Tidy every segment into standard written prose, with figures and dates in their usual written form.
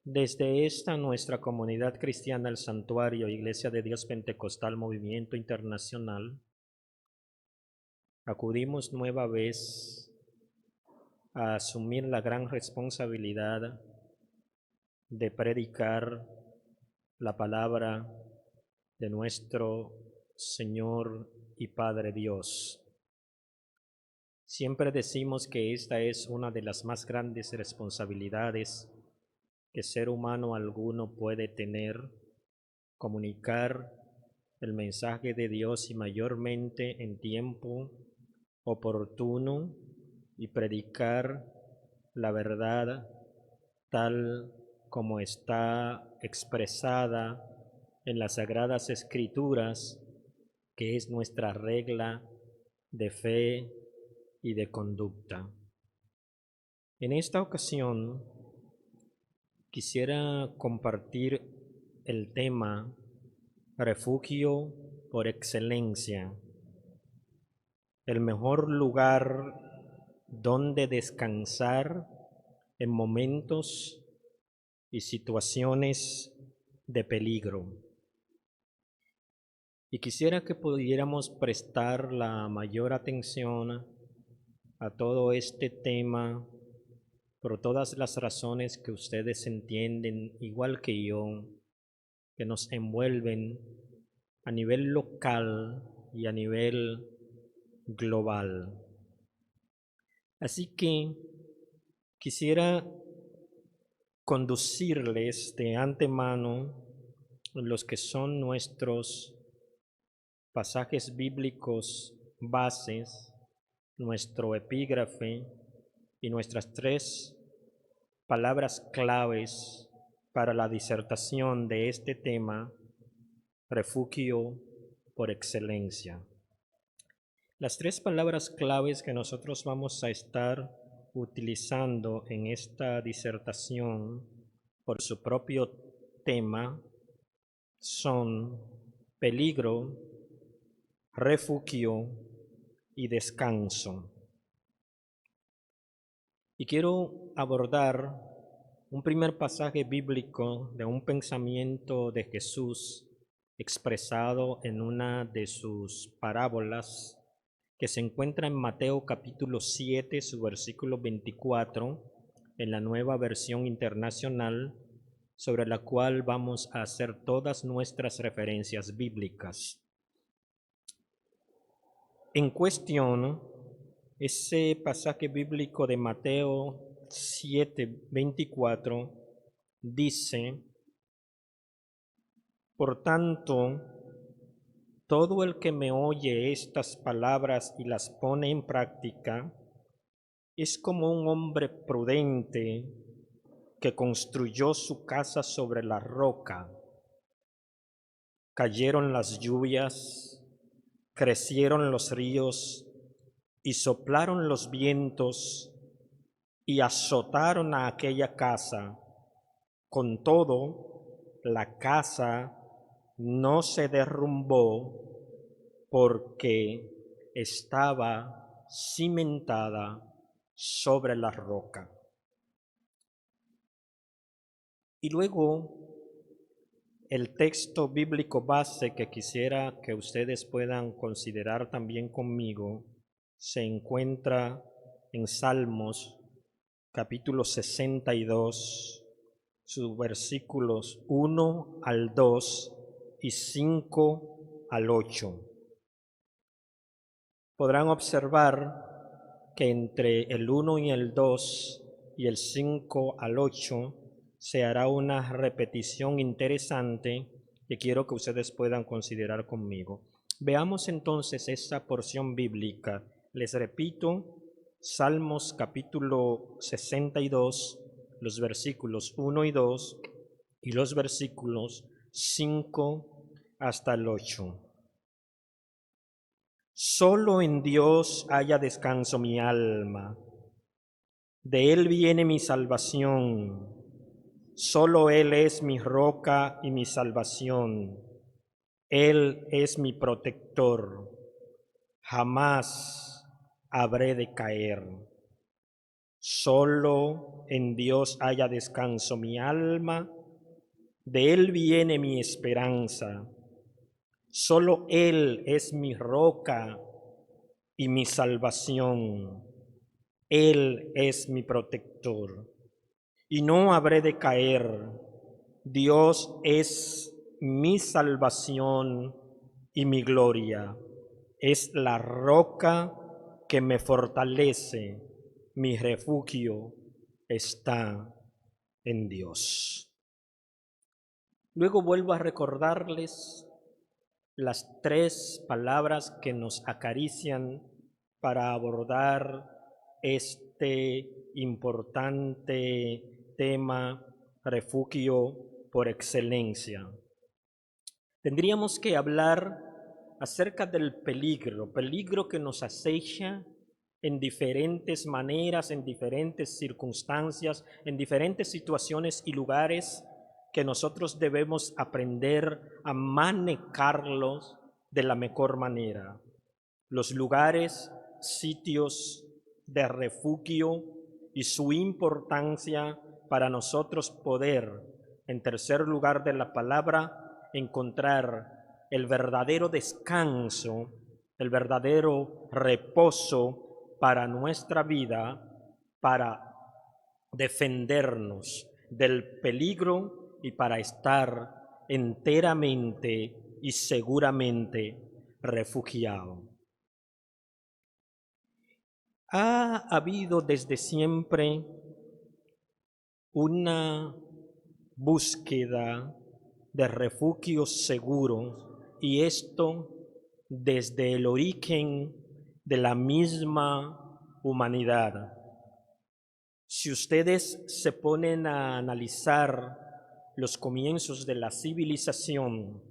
Desde esta nuestra comunidad cristiana, el Santuario, Iglesia de Dios Pentecostal, Movimiento Internacional, acudimos nueva vez a asumir la gran responsabilidad de predicar la palabra de nuestro Señor y Padre Dios. Siempre decimos que esta es una de las más grandes responsabilidades que ser humano alguno puede tener, comunicar el mensaje de Dios y mayormente en tiempo oportuno y predicar la verdad tal como está expresada en las Sagradas Escrituras, que es nuestra regla de fe y de conducta. En esta ocasión quisiera compartir el tema refugio por excelencia, el mejor lugar donde descansar en momentos y situaciones de peligro. Y quisiera que pudiéramos prestar la mayor atención a todo este tema por todas las razones que ustedes entienden, igual que yo, que nos envuelven a nivel local y a nivel global. Así que quisiera conducirles de antemano los que son nuestros pasajes bíblicos bases, nuestro epígrafe y nuestras tres palabras claves para la disertación de este tema, refugio por excelencia. Las tres palabras claves que nosotros vamos a estar utilizando en esta disertación por su propio tema son peligro, refugio y descanso. Y quiero abordar un primer pasaje bíblico de un pensamiento de Jesús expresado en una de sus parábolas que se encuentra en Mateo capítulo 7, su versículo 24, en la Nueva Versión Internacional, sobre la cual vamos a hacer todas nuestras referencias bíblicas. En cuestión, ese pasaje bíblico de Mateo 7, 24 dice: por tanto, todo el que me oye estas palabras y las pone en práctica es como un hombre prudente que construyó su casa sobre la roca. Cayeron las lluvias, crecieron los ríos y soplaron los vientos y azotaron a aquella casa. Con todo, la casa no se derrumbó porque estaba cimentada sobre la roca. Y luego el texto bíblico base que quisiera que ustedes puedan considerar también conmigo se encuentra en Salmos capítulo 62, sus versículos 1 al 2 y 5 al 8. Podrán observar que entre el 1 y el 2 y el 5 al 8 se hará una repetición interesante que quiero que ustedes puedan considerar conmigo. Veamos entonces esta porción bíblica. Les repito, Salmos capítulo 62, los versículos 1 y 2 y los versículos 5 hasta el 8. Solo en Dios haya descanso mi alma, de Él viene mi salvación, solo Él es mi roca y mi salvación, Él es mi protector, jamás habré de caer. Solo en Dios haya descanso mi alma, de Él viene mi esperanza. Solo Él es mi roca y mi salvación. Él es mi protector y no habré de caer. Dios es mi salvación y mi gloria. Es la roca que me fortalece. Mi refugio está en Dios. Luego vuelvo a recordarles las tres palabras que nos acarician para abordar este importante tema, refugio por excelencia. Tendríamos que hablar acerca del peligro que nos acecha en diferentes maneras, en diferentes circunstancias, en diferentes situaciones y lugares, que nosotros debemos aprender a manejarlos de la mejor manera. Los lugares, sitios de refugio y su importancia para nosotros poder, en tercer lugar de la palabra, encontrar el verdadero descanso, el verdadero reposo para nuestra vida, para defendernos del peligro y para estar enteramente y seguramente refugiado. Ha habido desde siempre una búsqueda de refugios seguros, y esto desde el origen de la misma humanidad. Si ustedes se ponen a analizar los comienzos de la civilización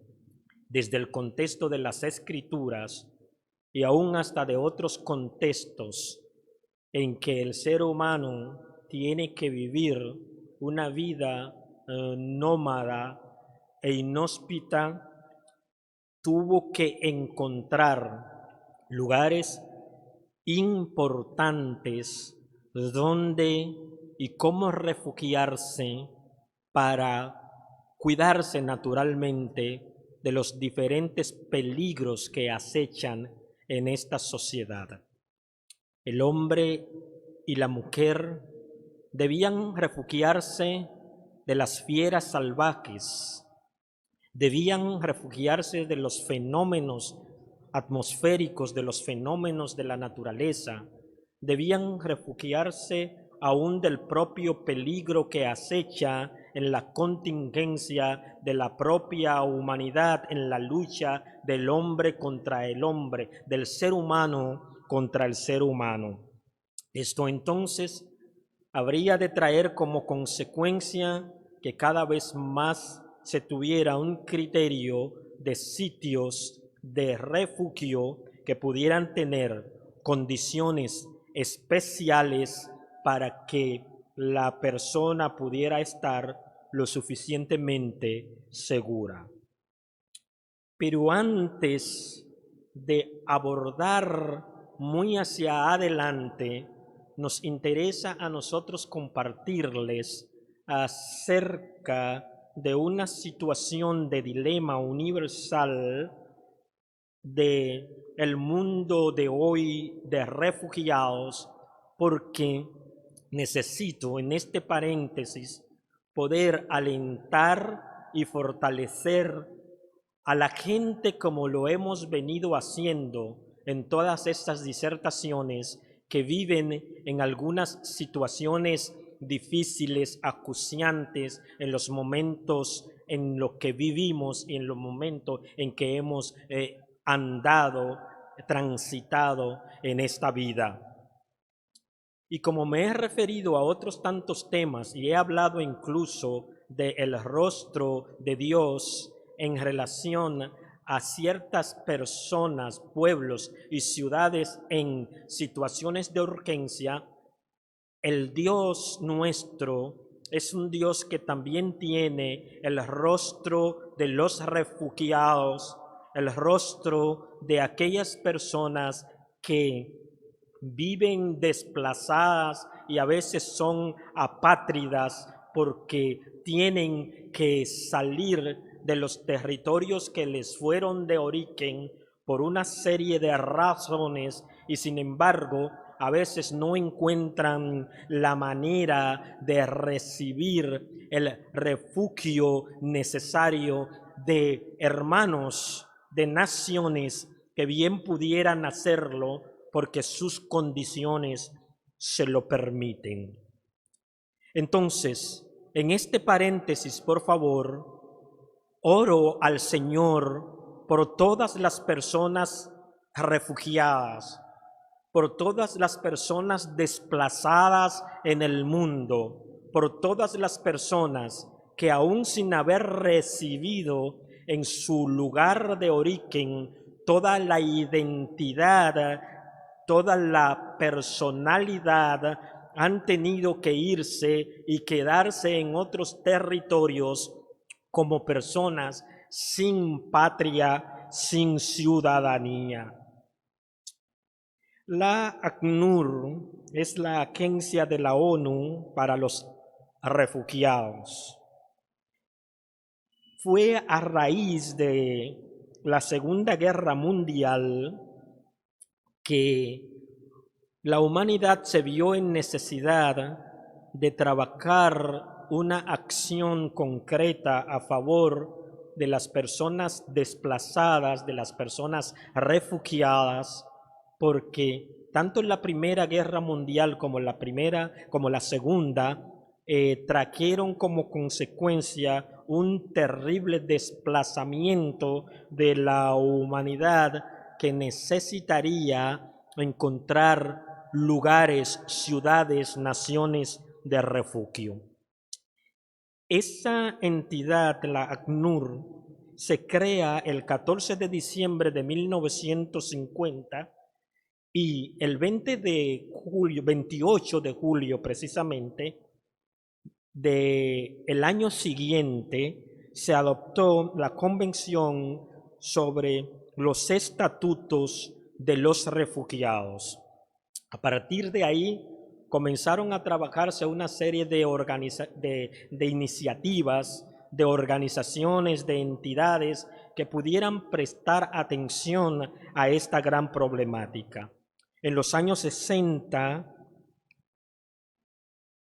desde el contexto de las Escrituras y aún hasta de otros contextos en que el ser humano tiene que vivir una vida nómada e inhóspita, tuvo que encontrar lugares importantes donde y cómo refugiarse para cuidarse naturalmente de los diferentes peligros que acechan en esta sociedad. El hombre y la mujer debían refugiarse de las fieras salvajes, debían refugiarse de los fenómenos atmosféricos, de los fenómenos de la naturaleza, debían refugiarse aún del propio peligro que acecha en la contingencia de la propia humanidad, en la lucha del hombre contra el hombre, del ser humano contra el ser humano. Esto entonces habría de traer como consecuencia que cada vez más se tuviera un criterio de sitios de refugio que pudieran tener condiciones especiales para que la persona pudiera estar lo suficientemente segura. Pero antes de abordar muy hacia adelante, nos interesa a nosotros compartirles acerca de una situación de dilema universal de el mundo de hoy de refugiados, porque necesito en este paréntesis poder alentar y fortalecer a la gente como lo hemos venido haciendo en todas estas disertaciones, que viven en algunas situaciones difíciles, acuciantes, en los momentos en los que vivimos y en los momentos en que hemos andado, transitado en esta vida. Y como me he referido a otros tantos temas y he hablado incluso del rostro de Dios en relación a ciertas personas, pueblos y ciudades en situaciones de urgencia, el Dios nuestro es un Dios que también tiene el rostro de los refugiados, el rostro de aquellas personas que viven desplazadas y a veces son apátridas porque tienen que salir de los territorios que les fueron de origen por una serie de razones y sin embargo a veces no encuentran la manera de recibir el refugio necesario de hermanos, de naciones que bien pudieran hacerlo porque sus condiciones se lo permiten. Entonces, en este paréntesis, por favor, oro al Señor por todas las personas refugiadas, por todas las personas desplazadas en el mundo, por todas las personas que aún sin haber recibido en su lugar de origen toda la identidad, toda la personalidad, han tenido que irse y quedarse en otros territorios como personas sin patria, sin ciudadanía. La ACNUR es la agencia de la ONU para los refugiados. Fue a raíz de la Segunda Guerra Mundial que la humanidad se vio en necesidad de trabajar una acción concreta a favor de las personas desplazadas, de las personas refugiadas, porque tanto en la Primera Guerra Mundial como la Segunda trajeron como consecuencia un terrible desplazamiento de la humanidad que necesitaría encontrar lugares, ciudades, naciones de refugio. Esa entidad, la ACNUR, se crea el 14 de diciembre de 1950 y el 28 de julio precisamente, del año siguiente, se adoptó la Convención sobre los Estatutos de los Refugiados. A partir de ahí comenzaron a trabajarse una serie de iniciativas, de organizaciones, de entidades que pudieran prestar atención a esta gran problemática. En los años 60,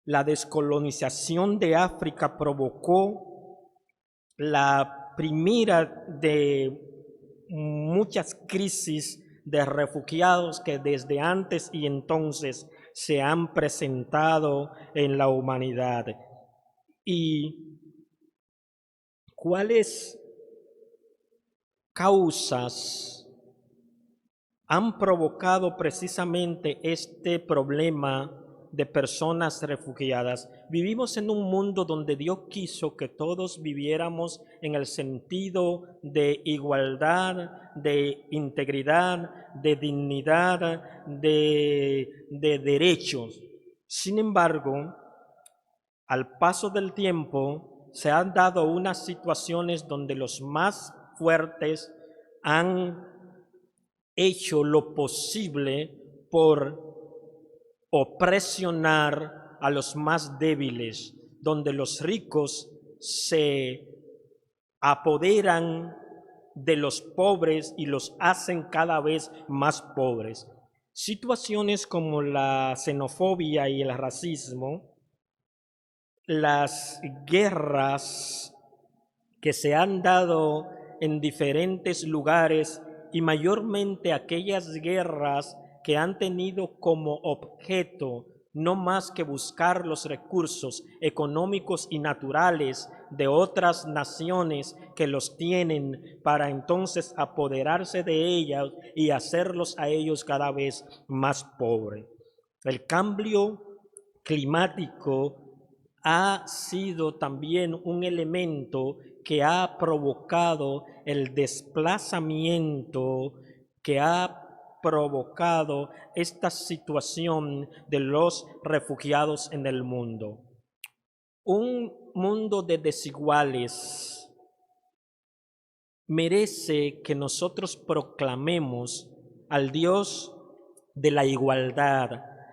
la descolonización de África provocó la primera de muchas crisis de refugiados que desde antes y entonces se han presentado en la humanidad. ¿Y cuáles causas han provocado precisamente este problema de personas refugiadas? Vivimos en un mundo donde Dios quiso que todos viviéramos en el sentido de igualdad, de integridad, de dignidad, de derechos. Sin embargo, al paso del tiempo, se han dado unas situaciones donde los más fuertes han hecho lo posible por opresionar a los más débiles, donde los ricos se apoderan de los pobres y los hacen cada vez más pobres. Situaciones como la xenofobia y el racismo, las guerras que se han dado en diferentes lugares y mayormente aquellas guerras que han tenido como objeto no más que buscar los recursos económicos y naturales de otras naciones que los tienen para entonces apoderarse de ellas y hacerlos a ellos cada vez más pobres. El cambio climático ha sido también un elemento que ha provocado el desplazamiento, que ha provocado esta situación de los refugiados en el mundo. Un mundo de desiguales merece que nosotros proclamemos al Dios de la igualdad,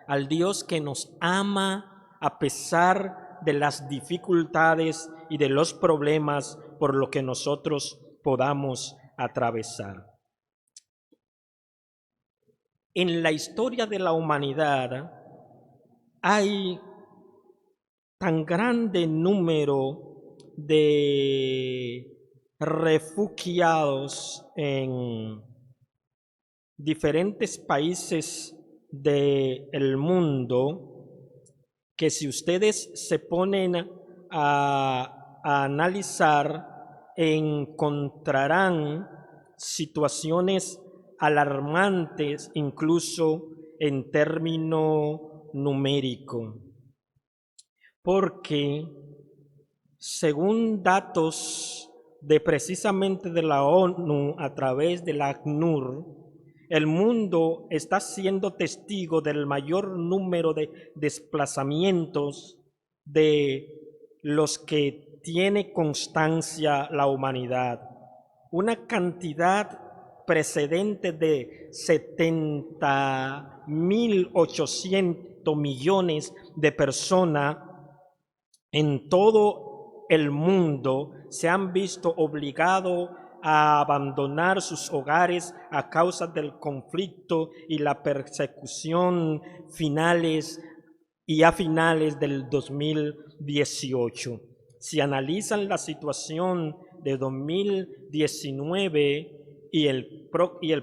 al Dios que nos ama a pesar de las dificultades y de los problemas por lo que nosotros podamos atravesar. En la historia de la humanidad hay tan grande número de refugiados en diferentes países del mundo que si ustedes se ponen a analizar, encontrarán situaciones alarmantes incluso en término numérico. Porque según datos de precisamente de la ONU a través del ACNUR, el mundo está siendo testigo del mayor número de desplazamientos de los que tiene constancia la humanidad. Una cantidad precedente de 70.800 millones de personas en todo el mundo se han visto obligados a abandonar sus hogares a causa del conflicto y la persecución a finales del 2018. Si analizan la situación de 2019 y el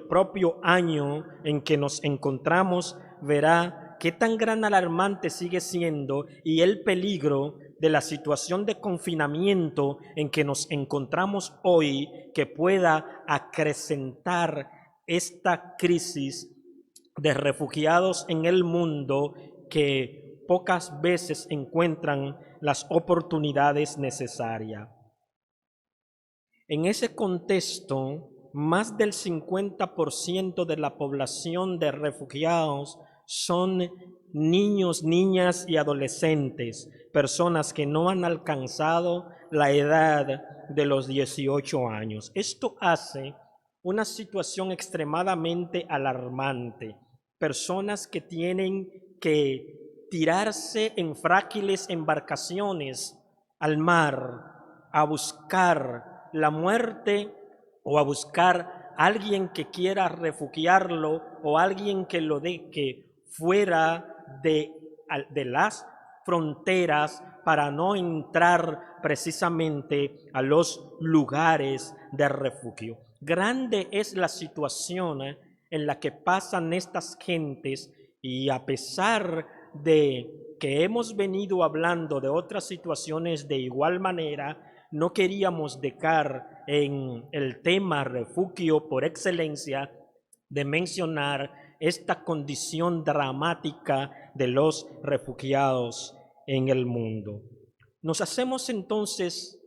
propio año en que nos encontramos, verá qué tan gran alarmante sigue siendo y el peligro de la situación de confinamiento en que nos encontramos hoy, que pueda acrecentar esta crisis de refugiados en el mundo que pocas veces encuentran las oportunidades necesarias. En ese contexto, más del 50% de la población de refugiados son niños, niñas y adolescentes, personas que no han alcanzado la edad de los 18 años. Esto hace una situación extremadamente alarmante. Personas que tienen que tirarse en frágiles embarcaciones al mar a buscar la muerte o a buscar a alguien que quiera refugiarlo o alguien que lo deje fuera de las fronteras para no entrar precisamente a los lugares de refugio. Grande es la situación en la que pasan estas gentes y a pesar de que hemos venido hablando de otras situaciones de igual manera, no queríamos dejar en el tema refugio por excelencia de mencionar esta condición dramática de los refugiados en el mundo. Nos hacemos entonces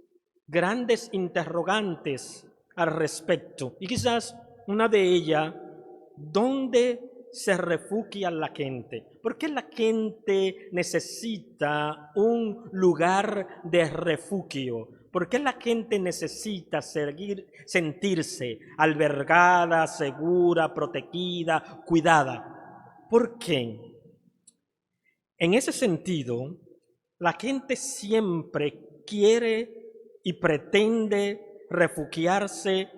grandes interrogantes al respecto y quizás una de ellas, ¿dónde se refugia la gente? ¿Por qué la gente necesita un lugar de refugio? ¿Por qué la gente necesita sentirse albergada, segura, protegida, cuidada? ¿Por qué? En ese sentido, la gente siempre quiere y pretende refugiarse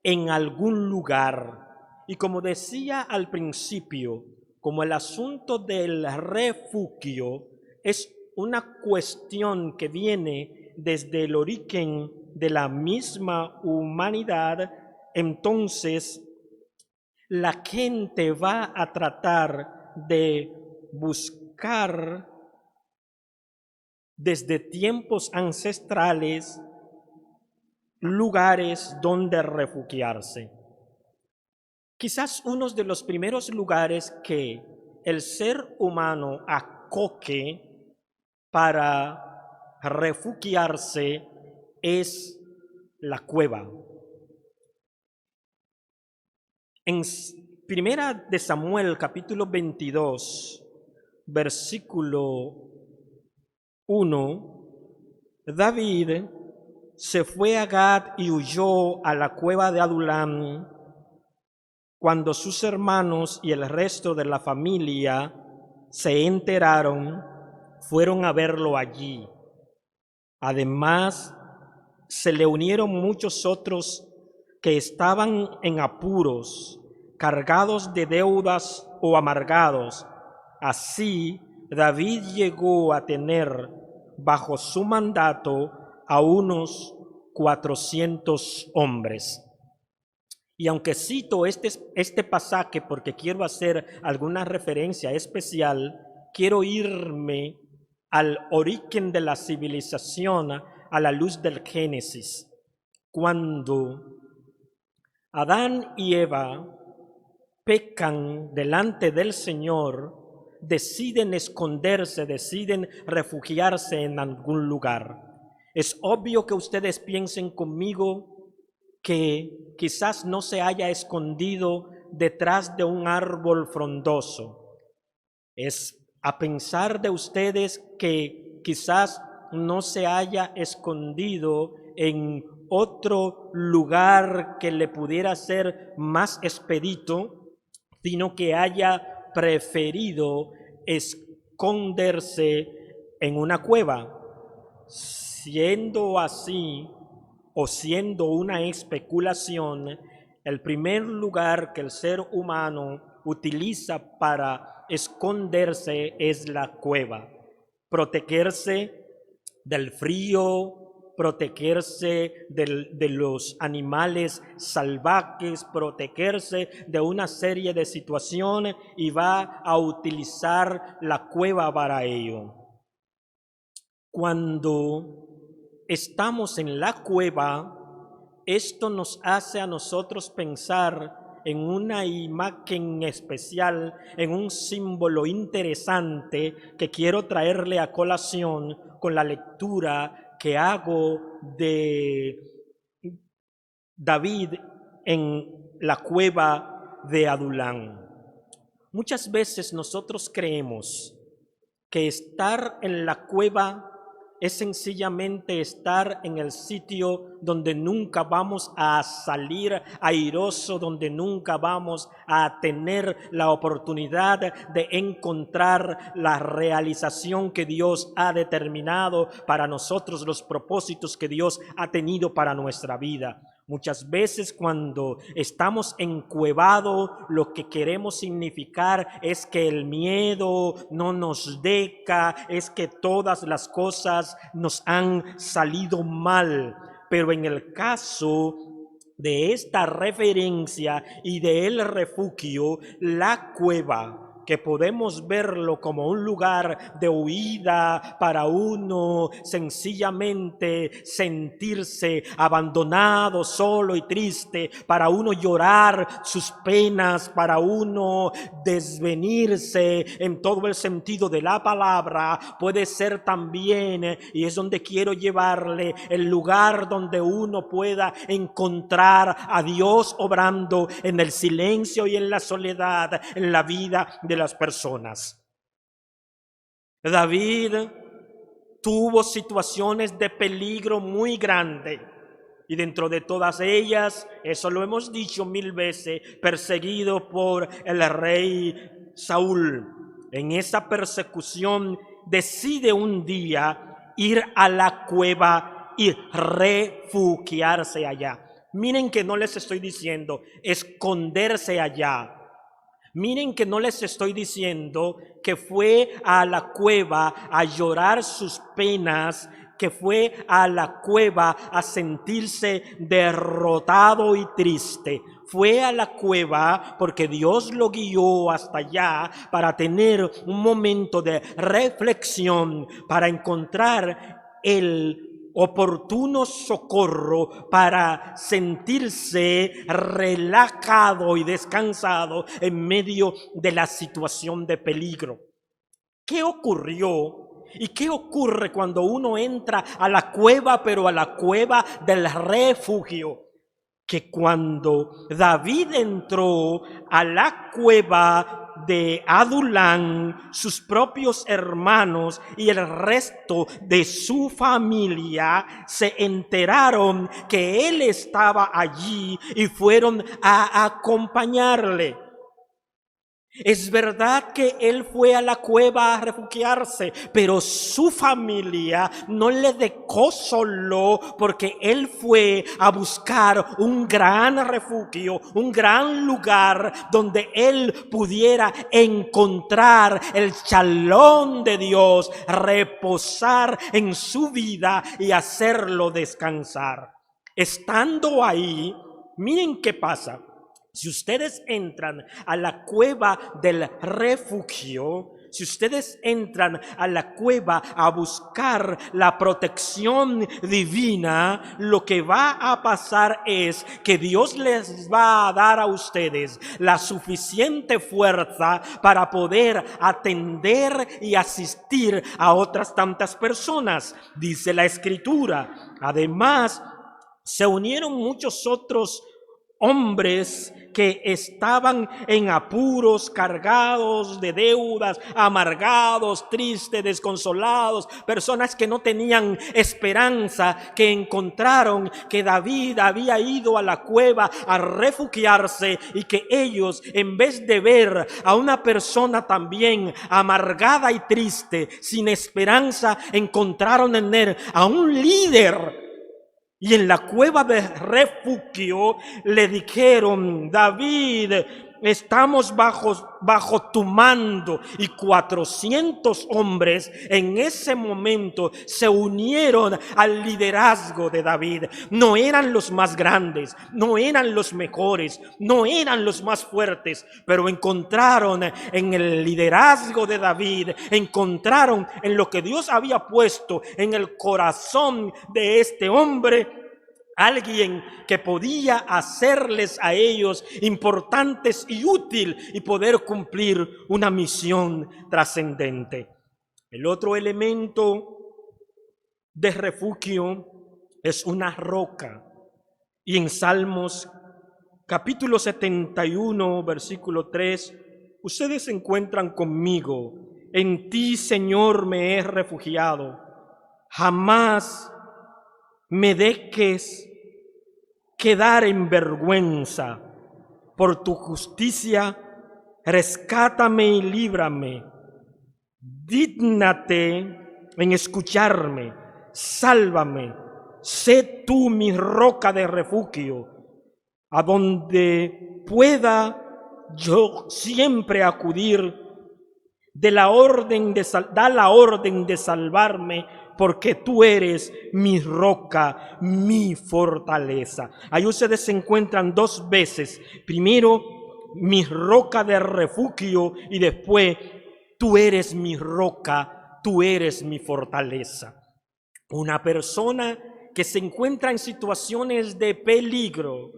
en algún lugar. Y como decía al principio, como el asunto del refugio es una cuestión que viene desde el origen de la misma humanidad, entonces la gente va a tratar de buscar desde tiempos ancestrales lugares donde refugiarse. Quizás uno de los primeros lugares que el ser humano acoge para refugiarse es la cueva. En Primera de Samuel, capítulo 22, versículo 1, David se fue a Gad y huyó a la cueva de Adulam cuando sus hermanos y el resto de la familia se enteraron, fueron a verlo allí. Además, se le unieron muchos otros que estaban en apuros, cargados de deudas o amargados. Así, David llegó a tener bajo su mandato a unos 400 hombres. Y aunque cito este pasaje porque quiero hacer alguna referencia especial, quiero irme al origen de la civilización a la luz del Génesis. Cuando Adán y Eva pecan delante del Señor, deciden esconderse, deciden refugiarse en algún lugar. Es obvio que ustedes piensen conmigo que quizás no se haya escondido detrás de un árbol frondoso. Es a pensar de ustedes que quizás no se haya escondido en otro lugar que le pudiera ser más expedito, sino que haya preferido esconderse en una cueva. Siendo así, o siendo una especulación, el primer lugar que el ser humano utiliza para esconderse es la cueva. Protegerse del frío, protegerse de los animales salvajes, protegerse de una serie de situaciones, y va a utilizar la cueva para ello. Cuando estamos en la cueva, esto nos hace a nosotros pensar en una imagen especial, en un símbolo interesante que quiero traerle a colación con la lectura que hago de David en la cueva de Adulán. Muchas veces nosotros creemos que estar en la cueva es sencillamente estar en el sitio donde nunca vamos a salir airoso, donde nunca vamos a tener la oportunidad de encontrar la realización que Dios ha determinado para nosotros, los propósitos que Dios ha tenido para nuestra vida. Muchas veces cuando estamos encuevados, lo que queremos significar es que el miedo no nos deja, es que todas las cosas nos han salido mal. Pero en el caso de esta referencia y del refugio, la cueva, que podemos verlo como un lugar de huida para uno sencillamente sentirse abandonado, solo y triste, para uno llorar sus penas, para uno desvenirse en todo el sentido de la palabra, puede ser también, y es donde quiero llevarle, el lugar donde uno pueda encontrar a Dios obrando en el silencio y en la soledad, en la vida de las personas. David tuvo situaciones de peligro muy grande, y dentro de todas ellas, eso lo hemos dicho 1000 veces, perseguido por el rey Saúl. En esa persecución decide un día ir a la cueva y refugiarse allá. Miren que no les estoy diciendo esconderse allá. Miren que no les estoy diciendo que fue a la cueva a llorar sus penas, que fue a la cueva a sentirse derrotado y triste. Fue a la cueva porque Dios lo guió hasta allá para tener un momento de reflexión, para encontrar el oportuno socorro, para sentirse relajado y descansado en medio de la situación de peligro. ¿Qué ocurrió? ¿Y qué ocurre cuando uno entra a la cueva, pero a la cueva del refugio? Que cuando David entró a la cueva de Adulán, sus propios hermanos y el resto de su familia se enteraron que él estaba allí y fueron a acompañarle. Es verdad que él fue a la cueva a refugiarse, pero su familia no le dejó solo, porque él fue a buscar un gran refugio, un gran lugar donde él pudiera encontrar el shalom de Dios, reposar en su vida y hacerlo descansar. Estando ahí, miren qué pasa. Si ustedes entran a la cueva del refugio, si ustedes entran a la cueva a buscar la protección divina, lo que va a pasar es que Dios les va a dar a ustedes la suficiente fuerza para poder atender y asistir a otras tantas personas. Dice la Escritura. Además, se unieron muchos otros hombres que estaban en apuros, cargados de deudas, amargados, tristes, desconsolados, personas que no tenían esperanza, que encontraron que David había ido a la cueva a refugiarse y que ellos, en vez de ver a una persona también amargada y triste, sin esperanza, encontraron en él a un líder. Y en la cueva de refugio le dijeron: David, estamos bajo tu mando. Y 400 hombres en ese momento se unieron al liderazgo de David. No eran los más grandes, no eran los mejores, no eran los más fuertes, pero encontraron en el liderazgo de David, encontraron en lo que Dios había puesto en el corazón de este hombre, alguien que podía hacerles a ellos importantes y útil y poder cumplir una misión trascendente. El otro elemento de refugio es una roca. Y en Salmos capítulo 71, versículo 3, ustedes se encuentran conmigo: en ti, Señor, me he refugiado. Jamás me dejes quedar en vergüenza. Por tu justicia, rescátame y líbrame. Dígnate en escucharme, sálvame. Sé tú mi roca de refugio, a donde pueda yo siempre acudir. Da la orden de salvarme, porque tú eres mi roca, mi fortaleza. Ahí ustedes se encuentran dos veces. Primero, mi roca de refugio, y después, tú eres mi roca, tú eres mi fortaleza. Una persona que se encuentra en situaciones de peligro,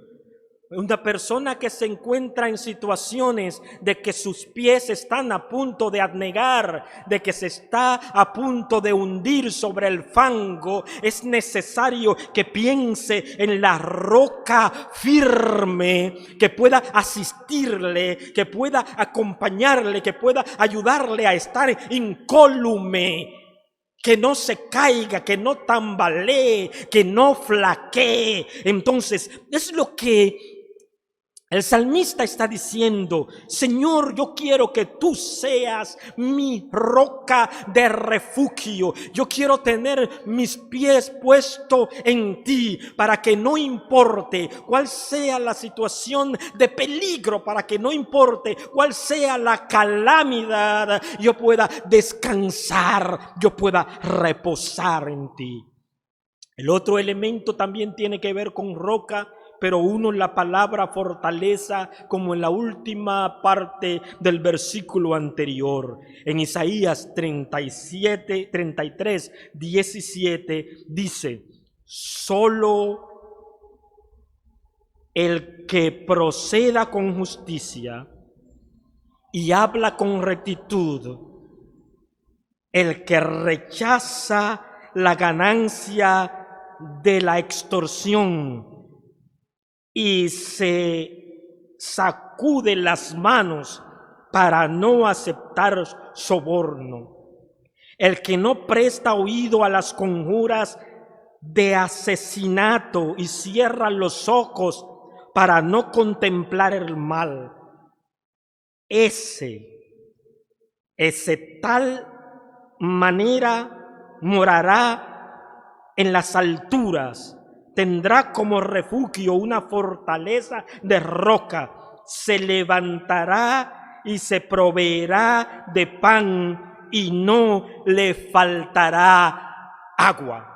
una persona que se encuentra en situaciones de que sus pies están a punto de anegar, de que se está a punto de hundir sobre el fango, es necesario que piense en la roca firme que pueda asistirle, que pueda acompañarle, que pueda ayudarle a estar incólume, que no se caiga, que no tambalee, que no flaquee. Entonces, es lo que el salmista está diciendo: Señor, yo quiero que tú seas mi roca de refugio. Yo quiero tener mis pies puestos en ti, para que no importe cuál sea la situación de peligro, para que no importe cuál sea la calamidad, yo pueda descansar, yo pueda reposar en ti. El otro elemento también tiene que ver con roca, pero uno en la palabra fortaleza, como en la última parte del versículo anterior. En Isaías 33, 17 dice: solo el que proceda con justicia y habla con rectitud, el que rechaza la ganancia de la extorsión y se sacude las manos para no aceptar soborno, el que no presta oído a las conjuras de asesinato y cierra los ojos para no contemplar el mal, ese tal manera morará en las alturas, tendrá como refugio una fortaleza de roca, se levantará y se proveerá de pan y no le faltará agua.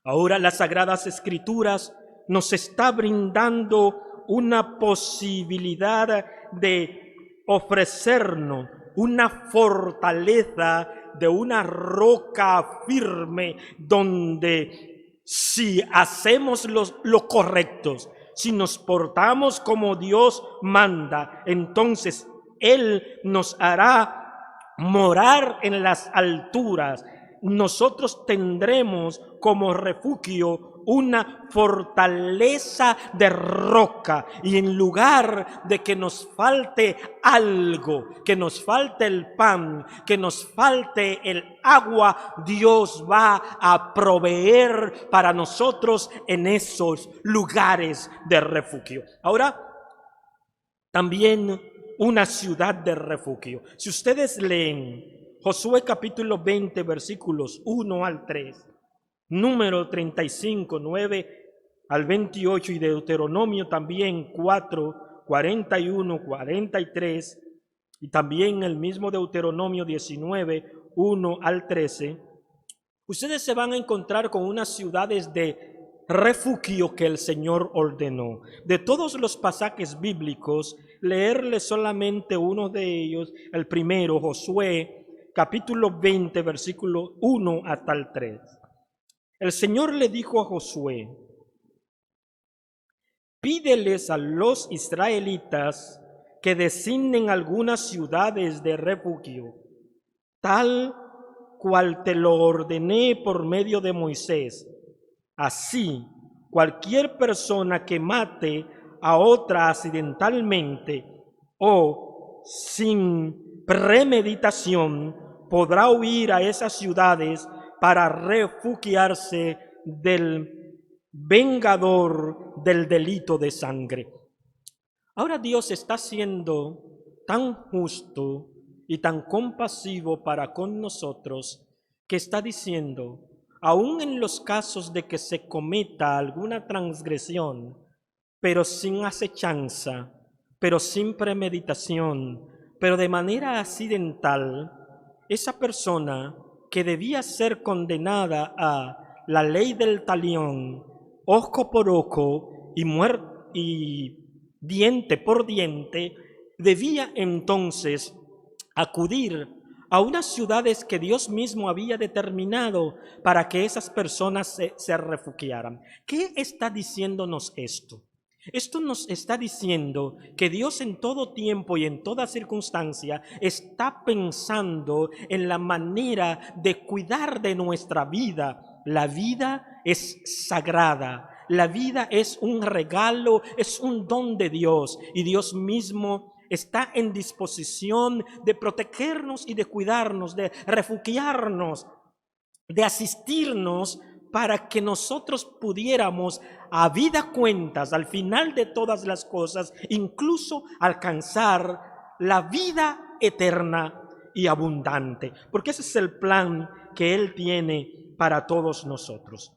Ahora las Sagradas Escrituras nos está brindando una posibilidad de ofrecernos una fortaleza de una roca firme donde si hacemos lo correcto, si nos portamos como Dios manda, entonces Él nos hará morar en las alturas. Nosotros tendremos como refugio una fortaleza de roca, y en lugar de que nos falte algo, que nos falte el pan, que nos falte el agua, Dios va a proveer para nosotros en esos lugares de refugio. Ahora, también una ciudad de refugio. Si ustedes leen Josué capítulo 20, versículos 1 al 3, Número 35, 9 al 28 y Deuteronomio también 4, 41, 43 y también el mismo Deuteronomio 19, 1 al 13, ustedes se van a encontrar con unas ciudades de refugio que el Señor ordenó. De todos los pasajes bíblicos, leerles solamente uno de ellos, el primero, Josué capítulo 20, versículo 1 hasta el 3. El Señor le dijo a Josué: pídeles a los israelitas que designen algunas ciudades de refugio, tal cual te lo ordené por medio de Moisés. Así, cualquier persona que mate a otra accidentalmente o sin premeditación podrá huir a esas ciudades para refugiarse del vengador del delito de sangre. Ahora Dios está siendo tan justo y tan compasivo para con nosotros que está diciendo, aun en los casos de que se cometa alguna transgresión, pero sin acechanza, pero sin premeditación, pero de manera accidental, esa persona que debía ser condenada a la ley del talión, ojo por ojo y diente por diente, debía entonces acudir a unas ciudades que Dios mismo había determinado para que esas personas se refugiaran. ¿Qué está diciéndonos esto? Esto nos está diciendo que Dios en todo tiempo y en toda circunstancia está pensando en la manera de cuidar de nuestra vida. La vida es sagrada, la vida es un regalo, es un don de Dios, y Dios mismo está en disposición de protegernos y de cuidarnos, de refugiarnos, de asistirnos para que nosotros pudiéramos, a vida cuentas, al final de todas las cosas, incluso alcanzar la vida eterna y abundante, porque ese es el plan que Él tiene para todos nosotros.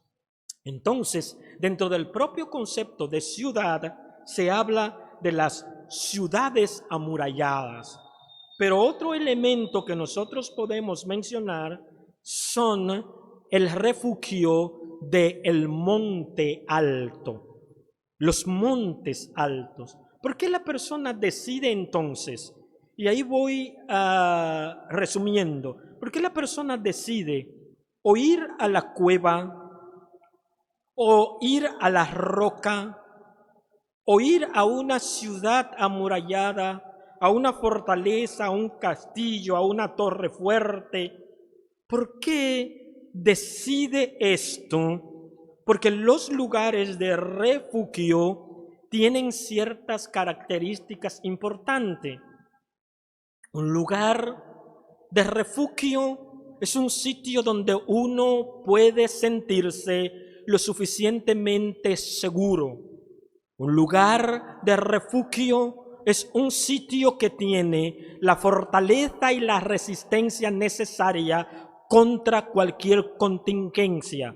Entonces, dentro del propio concepto de ciudad, se habla de las ciudades amuralladas. Pero otro elemento que nosotros podemos mencionar son el refugio del monte alto, los montes altos. ¿Por qué la persona decide entonces? Y ahí voy resumiendo. ¿Por qué la persona decide o ir a la cueva, o ir a la roca, o ir a una ciudad amurallada, a una fortaleza, a un castillo, a una torre fuerte? ¿Por qué decide esto? Porque los lugares de refugio tienen ciertas características importantes. Un lugar de refugio es un sitio donde uno puede sentirse lo suficientemente seguro. Un lugar de refugio es un sitio que tiene la fortaleza y la resistencia necesaria contra cualquier contingencia.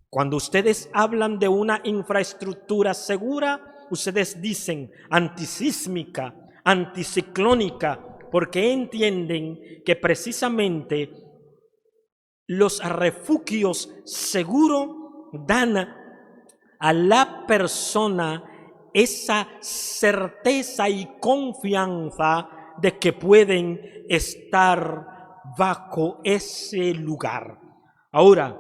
Cuando ustedes hablan de una infraestructura segura, ustedes dicen antisísmica, anticiclónica, porque entienden que precisamente los refugios seguros dan a la persona esa certeza y confianza de que pueden estar bajo ese lugar. Ahora,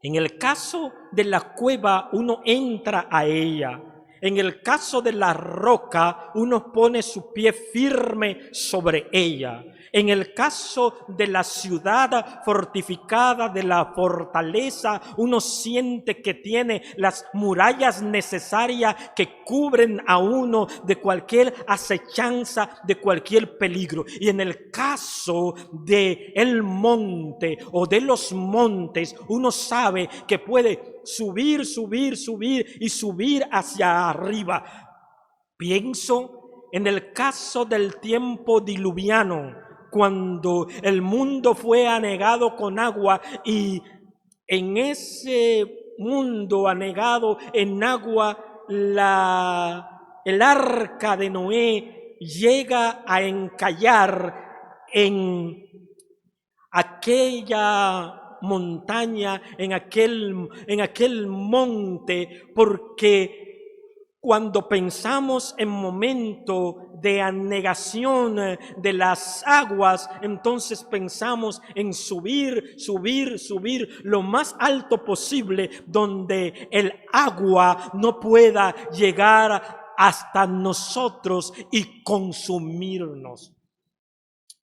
en el caso de la cueva, uno entra a ella. En el caso de la roca, uno pone su pie firme sobre ella. En el caso de la ciudad fortificada, de la fortaleza, uno siente que tiene las murallas necesarias que cubren a uno de cualquier acechanza, de cualquier peligro. Y en el caso de el monte o de los montes, uno sabe que puede subir y subir hacia arriba. Pienso en el caso del tiempo diluviano, cuando el mundo fue anegado con agua, y en ese mundo anegado en agua, el arca de Noé llega a encallar en aquella montaña, en aquel monte, porque cuando pensamos en momento de anegación de las aguas, entonces pensamos en subir lo más alto posible, donde el agua no pueda llegar hasta nosotros y consumirnos.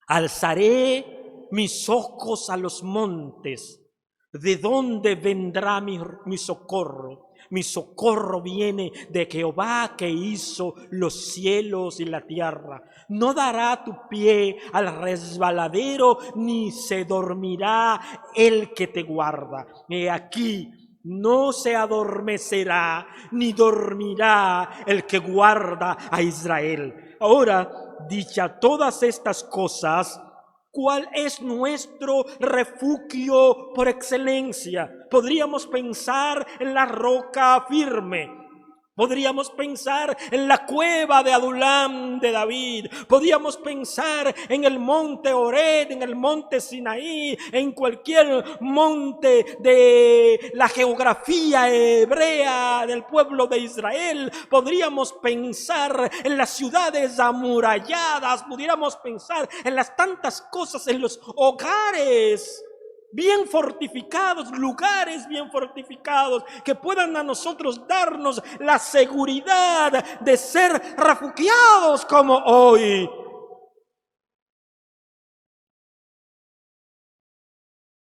Alzaré mis ojos a los montes. ¿De dónde vendrá mi socorro? Mi socorro viene de Jehová, que hizo los cielos y la tierra. No dará tu pie al resbaladero, ni se dormirá el que te guarda. He aquí, no se adormecerá, ni dormirá el que guarda a Israel. Ahora, dicha todas estas cosas, ¿cuál es nuestro refugio por excelencia? Podríamos pensar en la roca firme. Podríamos pensar en la cueva de Adulam de David. Podríamos pensar en el monte Horeb, en el monte Sinaí, en cualquier monte de la geografía hebrea del pueblo de Israel. Podríamos pensar en las ciudades amuralladas. Pudiéramos pensar en las tantas cosas, en los hogares bien fortificados, lugares bien fortificados, que puedan a nosotros darnos la seguridad de ser refugiados como hoy.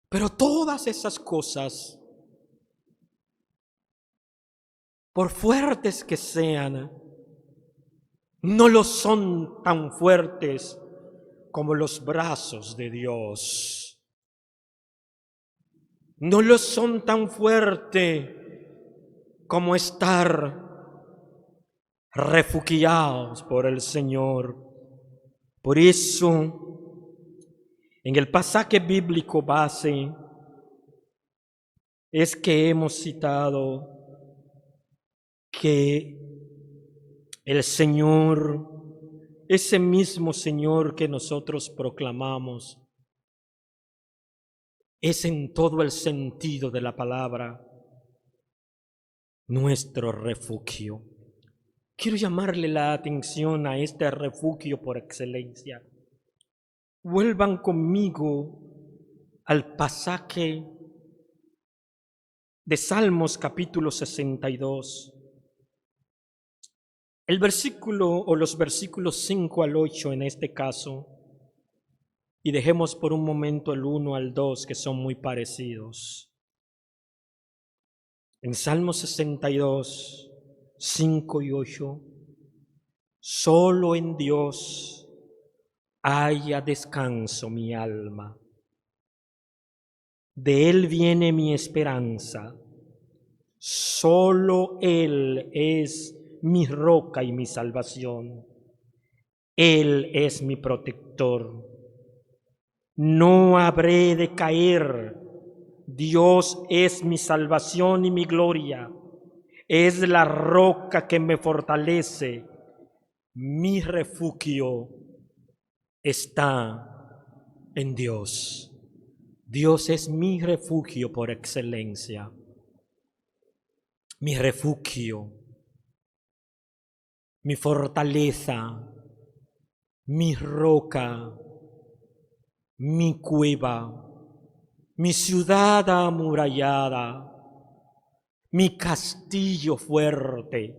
Pero todas esas cosas, por fuertes que sean, no lo son tan fuertes como los brazos de Dios. No lo son tan fuerte como estar refugiados por el Señor. Por eso, en el pasaje bíblico base es que hemos citado que el Señor, ese mismo Señor que nosotros proclamamos, es en todo el sentido de la palabra nuestro refugio. Quiero llamarle la atención a este refugio por excelencia. Vuelvan conmigo al pasaje de Salmos capítulo 62. El versículo o los versículos 5 al 8 en este caso, y dejemos por un momento el 1 al 2, que son muy parecidos. En Salmo 62, 5 y 8, solo en Dios haya descanso mi alma. De Él viene mi esperanza. Solo Él es mi roca y mi salvación. Él es mi protector. No habré de caer. Dios es mi salvación y mi gloria. Es la roca que me fortalece. Mi refugio está en Dios. Dios es mi refugio por excelencia. Mi refugio, mi fortaleza, mi roca, mi cueva, mi ciudad amurallada, mi castillo fuerte,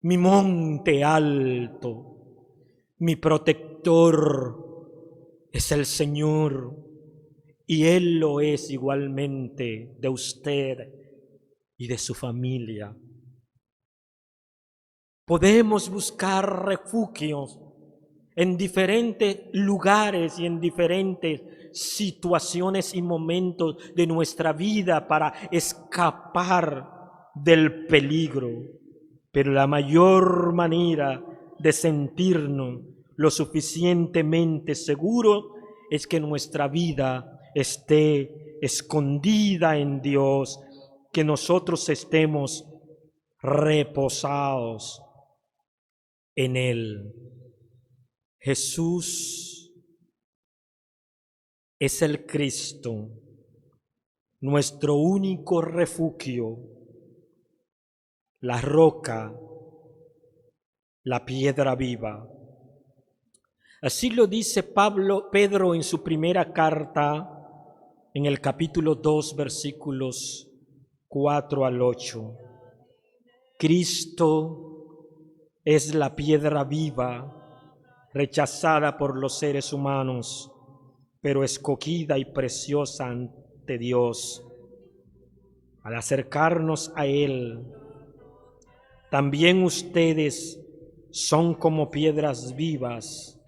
mi monte alto, mi protector es el Señor, y Él lo es igualmente de usted y de su familia. Podemos buscar refugios en diferentes lugares y en diferentes situaciones y momentos de nuestra vida para escapar del peligro. Pero la mayor manera de sentirnos lo suficientemente seguros es que nuestra vida esté escondida en Dios, que nosotros estemos reposados en Él. Jesús es el Cristo, nuestro único refugio, la roca, la piedra viva. Así lo dice Pedro en su primera carta, en el capítulo 2, versículos 4 al 8. Cristo es la piedra viva, rechazada por los seres humanos, pero escogida y preciosa ante Dios. Al acercarnos a Él, también ustedes son como piedras vivas,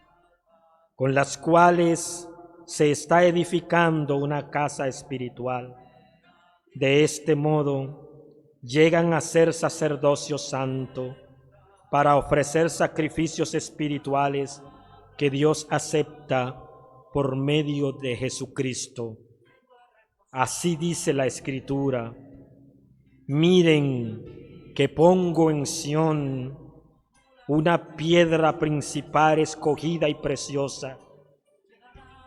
con las cuales se está edificando una casa espiritual. De este modo, llegan a ser sacerdocio santo para ofrecer sacrificios espirituales que Dios acepta por medio de Jesucristo. Así dice la Escritura: miren que pongo en Sión una piedra principal escogida y preciosa.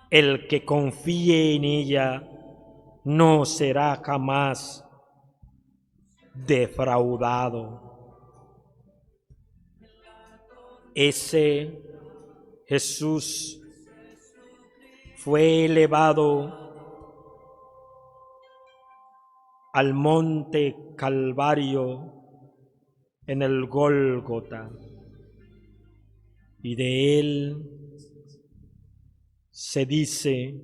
El que confíe en ella no será jamás defraudado. Ese Jesús fue elevado al monte Calvario en el Gólgota, y de él se dice: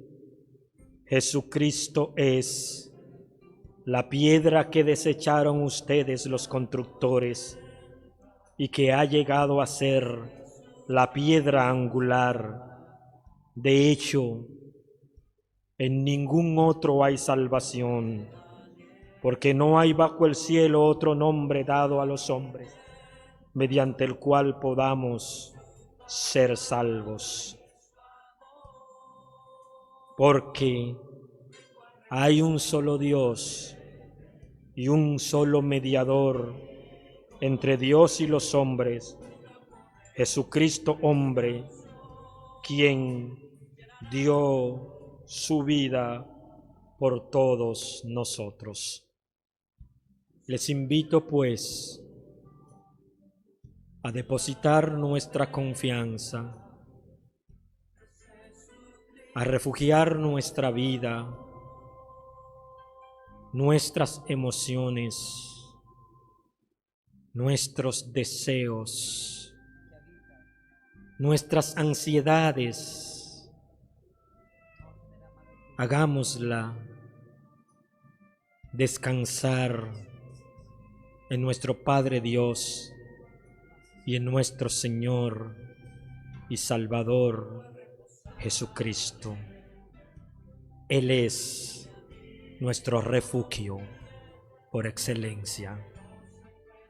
Jesucristo es la piedra que desecharon ustedes los constructores y que ha llegado a ser la piedra angular. De hecho, en ningún otro hay salvación, porque no hay bajo el cielo otro nombre dado a los hombres mediante el cual podamos ser salvos. Porque hay un solo Dios y un solo mediador entre Dios y los hombres, Jesucristo hombre, quien dio su vida por todos nosotros. Les invito pues a depositar nuestra confianza, a refugiar nuestra vida, nuestras emociones, nuestros deseos, nuestras ansiedades. Hagámosla descansar en nuestro Padre Dios y en nuestro Señor y Salvador Jesucristo. Él es nuestro refugio por excelencia.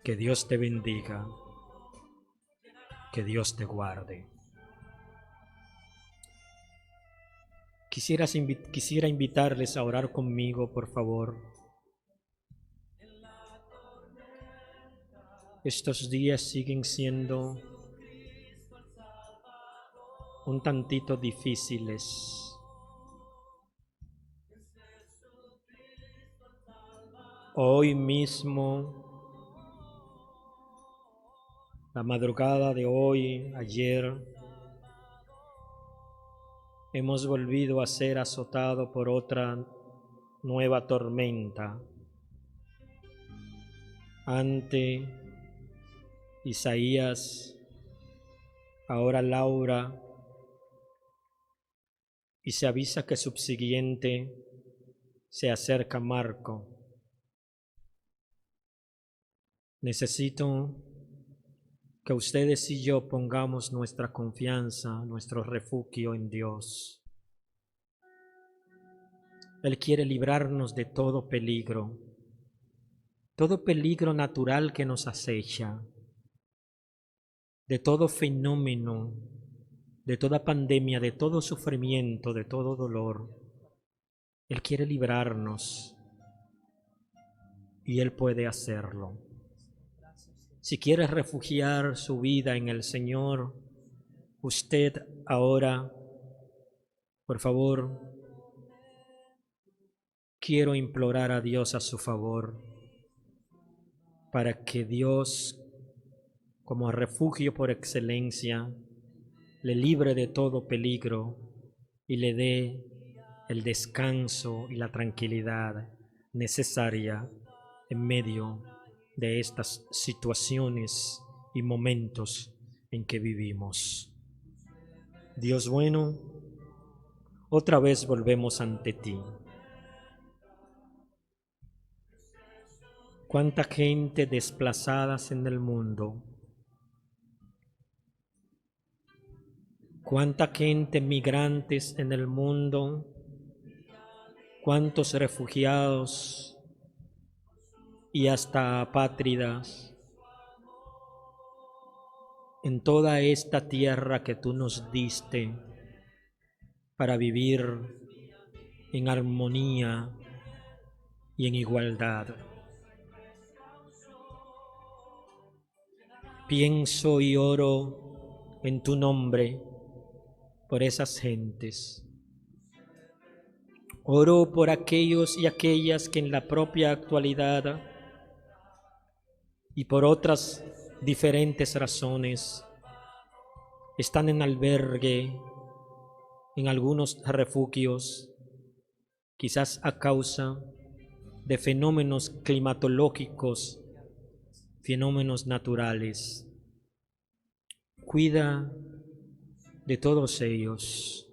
Que Dios te bendiga, que Dios te guarde. Quisiera invitarles a orar conmigo, por favor. Estos días siguen siendo un tantito difíciles. Hoy mismo, la madrugada de hoy, ayer, hemos volvido a ser azotados por otra nueva tormenta. Ante Isaías, ahora Laura, y se avisa que subsiguiente se acerca Marco. Necesito que ustedes y yo pongamos nuestra confianza, nuestro refugio en Dios. Él quiere librarnos de todo peligro natural que nos acecha, de todo fenómeno, de toda pandemia, de todo sufrimiento, de todo dolor. Él quiere librarnos y Él puede hacerlo. Si quiere refugiar su vida en el Señor, usted ahora, por favor, quiero implorar a Dios a su favor, para que Dios, como refugio por excelencia, le libre de todo peligro y le dé el descanso y la tranquilidad necesaria en medio de estas situaciones y momentos en que vivimos. Dios bueno, otra vez volvemos ante ti. Cuánta gente desplazadas en el mundo, cuánta gente migrantes en el mundo, cuántos refugiados y hasta apátridas en toda esta tierra que tú nos diste para vivir en armonía y en igualdad. Pienso y oro en tu nombre por esas gentes. Oro por aquellos y aquellas que en la propia actualidad y por otras diferentes razones están en albergue en algunos refugios, quizás a causa de fenómenos climatológicos, fenómenos naturales. Cuida de todos ellos,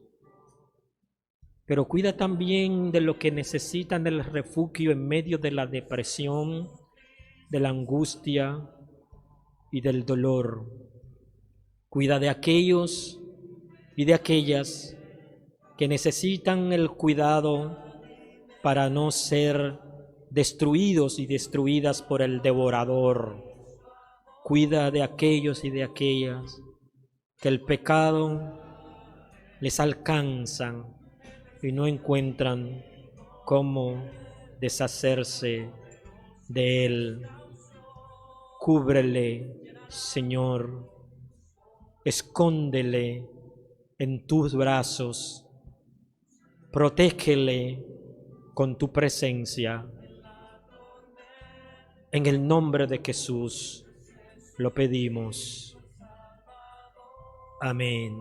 pero cuida también de lo que necesitan el refugio en medio de la depresión, de la angustia y del dolor. Cuida de aquellos y de aquellas que necesitan el cuidado para no ser destruidos y destruidas por el devorador. Cuida de aquellos y de aquellas que el pecado les alcanza y no encuentran cómo deshacerse de él. Cúbrele, Señor, escóndele en tus brazos, protégele con tu presencia. En el nombre de Jesús lo pedimos. Amén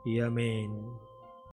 y amén.